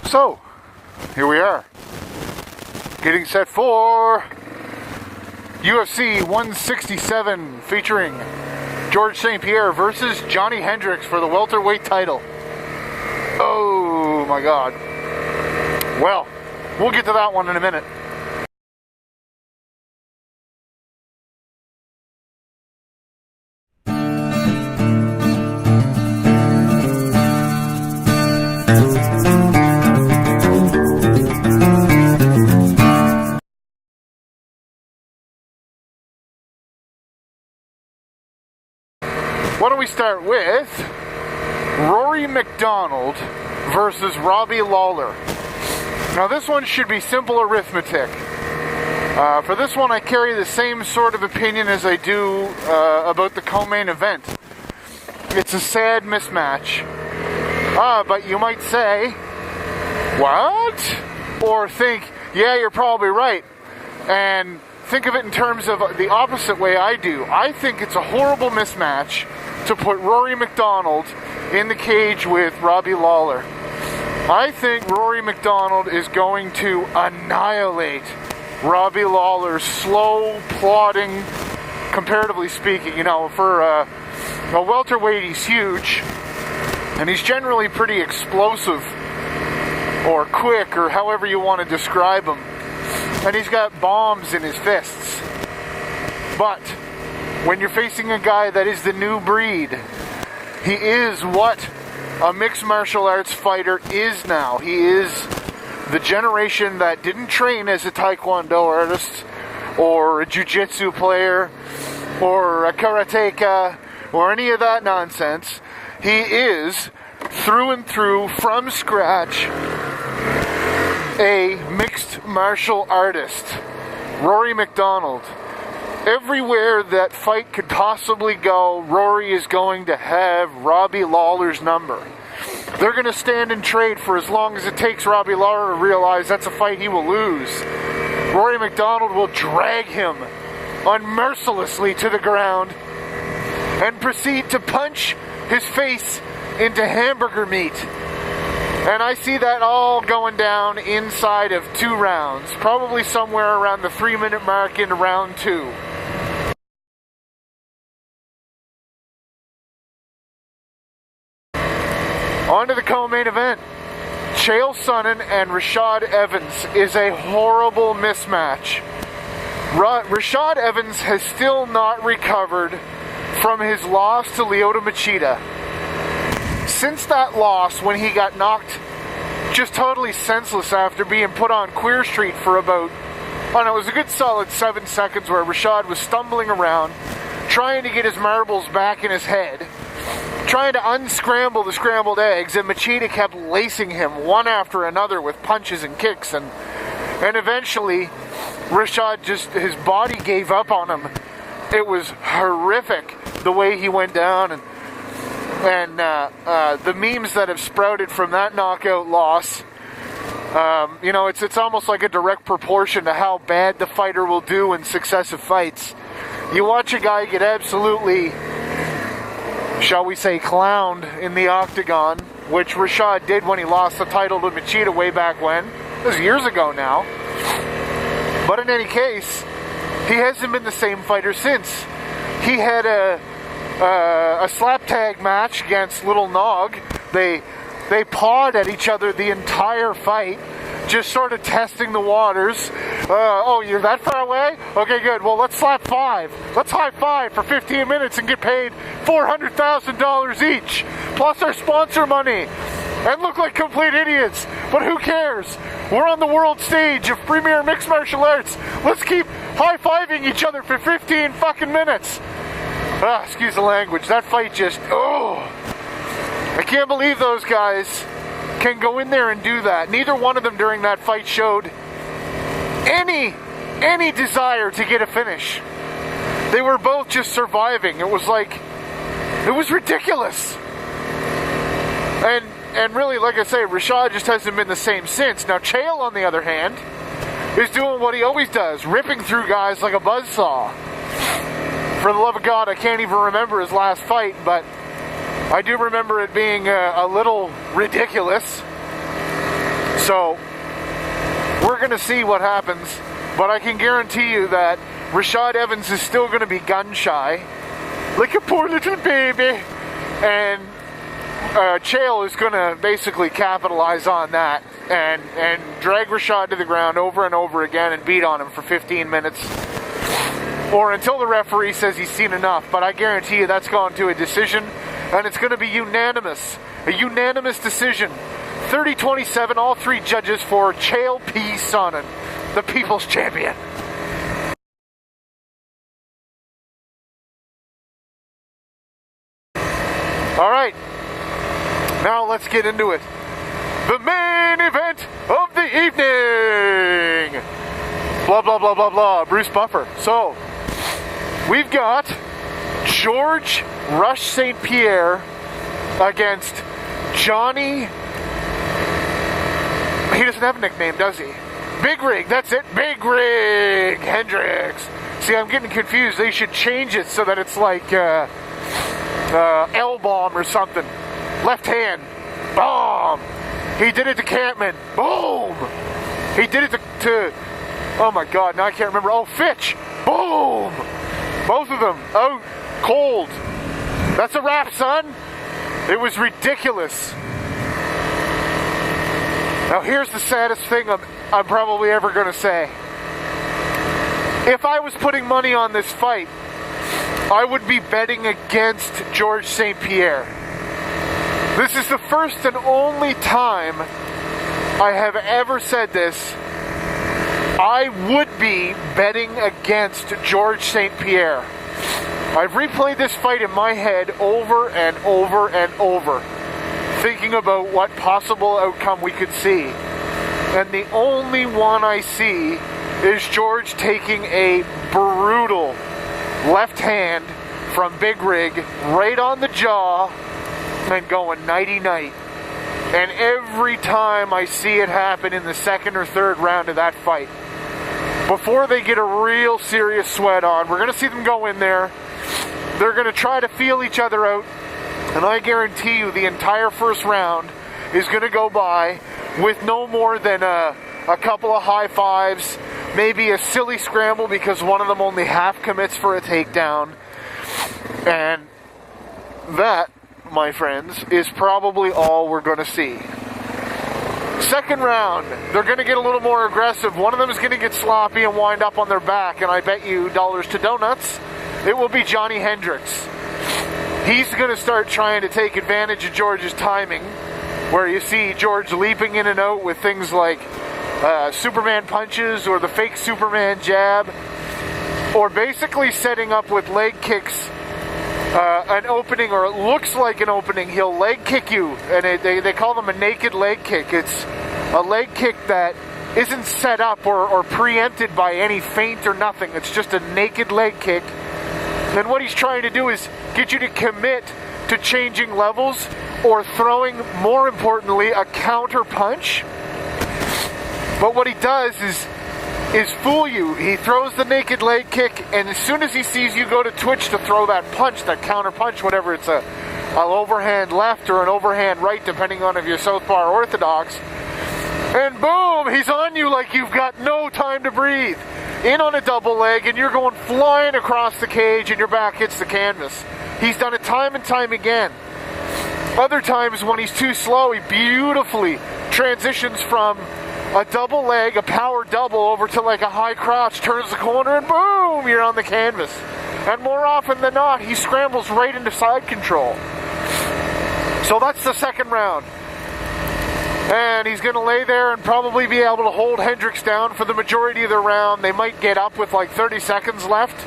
So, here we are, getting set for UFC 167 featuring George St-Pierre versus Johnny Hendricks for the welterweight title. Oh my God. Well, we'll get to that one in a minute. Why don't we start with Rory McDonald versus Robbie Lawler. Now this one should be simple arithmetic. For this one I carry the same sort of opinion as I do about the co-main event. It's a sad mismatch. But you might say, what? Or think, yeah, you're probably right. And think of it in terms of the opposite way I do. I think it's a horrible mismatch to put Rory McDonald in the cage with Robbie Lawler. I think Rory McDonald is going to annihilate Robbie Lawler's slow, plodding, comparatively speaking. You know, for a welterweight, he's huge, and he's generally pretty explosive, or quick, or however you want to describe him. And he's got bombs in his fists. But when you're facing a guy that is the new breed, he is what a mixed martial arts fighter is now. He is the generation that didn't train as a taekwondo artist, or a jiu-jitsu player, or a karateka, or any of that nonsense. He is, through and through, from scratch, a mixed martial artist. Rory McDonald. Everywhere that fight could possibly go, Rory is going to have Robbie Lawler's number. They're going to stand and trade for as long as it takes Robbie Lawler to realize that's a fight he will lose. Rory McDonald will drag him unmercilessly to the ground and proceed to punch his face into hamburger meat. And I see that all going down inside of 2 rounds, probably somewhere around the 3-minute mark in round 2. On to the co-main event. Chael Sonnen and Rashad Evans is a horrible mismatch. Rashad Evans has still not recovered from his loss to Lyoto Machida. Since that loss, when he got knocked just totally senseless after being put on Queer Street for about, it was a good solid 7 seconds where Rashad was stumbling around, trying to get his marbles back in his head, trying to unscramble the scrambled eggs, and Machida kept lacing him one after another with punches and kicks, and eventually Rashad his body gave up on him. It was horrific the way he went down, and the memes that have sprouted from that knockout loss, it's almost like a direct proportion to how bad the fighter will do in successive fights. You watch a guy get absolutely, shall we say, clowned in the octagon, which Rashad did when he lost the title to Machida way back when. It was years ago now. But in any case, he hasn't been the same fighter since. He had a slap tag match against Little Nog. They pawed at each other the entire fight, just sort of testing the waters. Oh, you're that far away? Okay, good. Well, let's slap 5. Let's high five for 15 minutes and get paid $400,000 each, plus our sponsor money, and look like complete idiots. But who cares? We're on the world stage of premier mixed martial arts. Let's keep high-fiving each other for 15 fucking minutes. Excuse the language. That fight just, I can't believe those guys can go in there and do that. Neither one of them during that fight showed any desire to get a finish. They were both just surviving. It was ridiculous. And really, like I say, Rashad just hasn't been the same since. Now, Chael, on the other hand, is doing what he always does, ripping through guys like a buzzsaw. For the love of God, I can't even remember his last fight, but I do remember it being a little ridiculous. So we're going to see what happens, but I can guarantee you that Rashad Evans is still going to be gun shy, like a poor little baby, and Chael is going to basically capitalize on that and drag Rashad to the ground over and over again and beat on him for 15 minutes, or until the referee says he's seen enough. But I guarantee you that's gone to a decision, and it's going to be unanimous, a unanimous decision. 30-27, all three judges for Chael P. Sonnen, the People's Champion. All right, now let's get into it. The main event of the evening. Blah, blah, blah, blah, blah. Bruce Buffer. So, we've got George Rush St-Pierre against Johnny... He doesn't have a nickname, does he? Big Rig, that's it. Big Rig Hendricks. See, I'm getting confused. They should change it so that it's like L-bomb or something. Left hand. Bomb. He did it to Campman. Boom. He did it to oh my God, now I can't remember. Oh, Fitch. Boom. Both of them out cold. That's a wrap, son. It was ridiculous. Now here's the saddest thing I'm probably ever going to say. If I was putting money on this fight, I would be betting against George St-Pierre. This is the first and only time I have ever said this. I would be betting against George St-Pierre. I've replayed this fight in my head over and over and over, thinking about what possible outcome we could see. And the only one I see is George taking a brutal left hand from Big Rig right on the jaw and going nighty-night. And every time I see it happen in the second or third round of that fight, before they get a real serious sweat on, we're going to see them go in there. They're going to try to feel each other out. And I guarantee you the entire first round is going to go by with no more than a couple of high fives, maybe a silly scramble because one of them only half commits for a takedown. And that, my friends, is probably all we're going to see. Second round, they're going to get a little more aggressive. One of them is going to get sloppy and wind up on their back, and I bet you dollars to donuts, it will be Johnny Hendricks. He's going to start trying to take advantage of George's timing, where you see George leaping in and out with things like Superman punches or the fake Superman jab, or basically setting up with leg kicks an opening, or it looks like an opening. He'll leg kick you, and they call them a naked leg kick. It's a leg kick that isn't set up or preempted by any feint or nothing. It's just a naked leg kick. And what he's trying to do is get you to commit to changing levels or throwing, more importantly, a counter punch. But what he does is fool you. He throws the naked leg kick, and as soon as he sees you go to twitch to throw that punch, that counter punch, whatever, it's an overhand left or an overhand right, depending on if you're southpaw or orthodox, and boom, he's on you like you've got no time to breathe. In on a double leg, and you're going flying across the cage, and your back hits the canvas. He's done it time and time again. Other times when he's too slow, he beautifully transitions from a double leg, a power double, over to like a high crotch, turns the corner, and boom, you're on the canvas. And more often than not, he scrambles right into side control. So that's the second round. And he's going to lay there and probably be able to hold Hendricks down for the majority of the round. They might get up with like 30 seconds left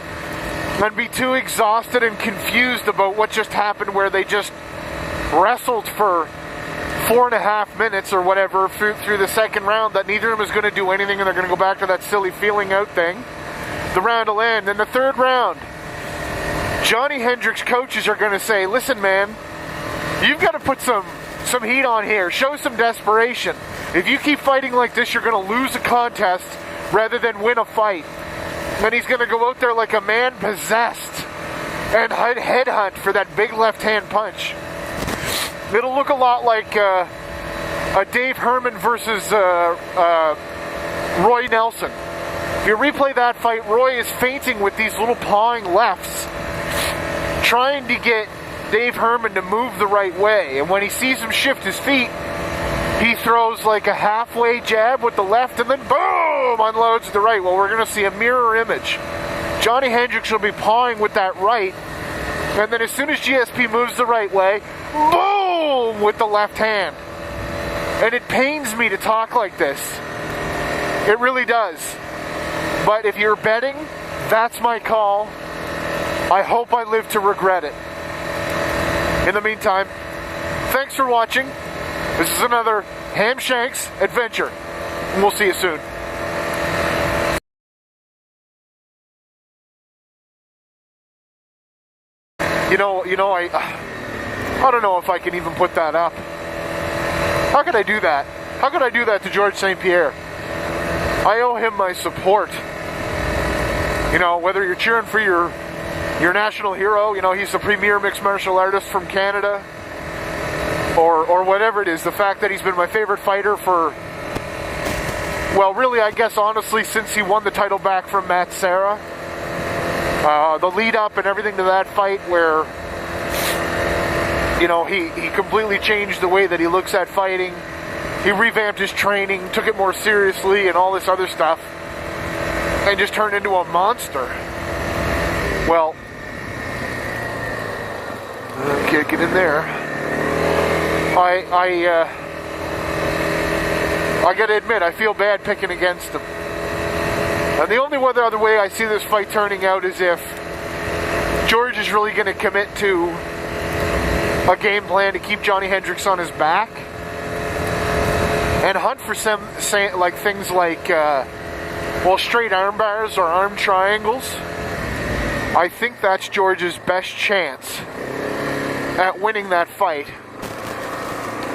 and be too exhausted and confused about what just happened, where they just wrestled for 4.5 minutes or whatever through the second round, that neither of them is going to do anything, and they're going to go back to that silly feeling out thing. The round will end. In the third round, Johnny Hendricks' coaches are going to say, listen, man, you've got to put some heat on here. Show some desperation. If you keep fighting like this, you're going to lose a contest rather than win a fight. And he's going to go out there like a man possessed and headhunt for that big left-hand punch. It'll look a lot like Dave Herman versus Roy Nelson. If you replay that fight, Roy is feinting with these little pawing lefts, trying to get Dave Herman to move the right way. And when he sees him shift his feet, he throws like a halfway jab with the left and then boom, unloads the right. Well, we're going to see a mirror image. Johnny Hendricks will be pawing with that right, and then as soon as GSP moves the right way, boom, with the left hand. And it pains me to talk like this. It really does. But if you're betting, that's my call. I hope I live to regret it. In the meantime, thanks for watching. This is another HamShanks adventure, and we'll see you soon. I don't know if I can even put that up. How could I do that? How could I do that to George St-Pierre? I owe him my support. You know, whether you're cheering for your national hero, you know, he's the premier mixed martial artist from Canada, or whatever it is, the fact that he's been my favorite fighter for, well, really, I guess, honestly, since he won the title back from Matt Serra. The lead up and everything to that fight where, you know, he completely changed the way that he looks at fighting. He revamped his training, took it more seriously and all this other stuff, and just turned into a monster. Well, can't get in there. I gotta admit, I feel bad picking against him. And the only other way I see this fight turning out is if George is really going to commit to a game plan to keep Johnny Hendricks on his back and hunt for some things like straight arm bars or arm triangles. I think that's George's best chance at winning that fight,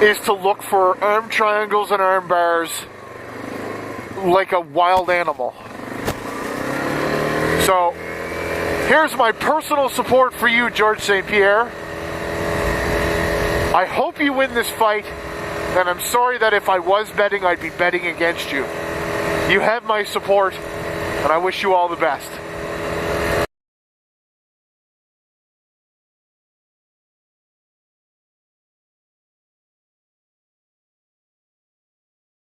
is to look for arm triangles and arm bars like a wild animal. So, here's my personal support for you, George St-Pierre. I hope you win this fight, and I'm sorry that if I was betting, I'd be betting against you. You have my support, and I wish you all the best.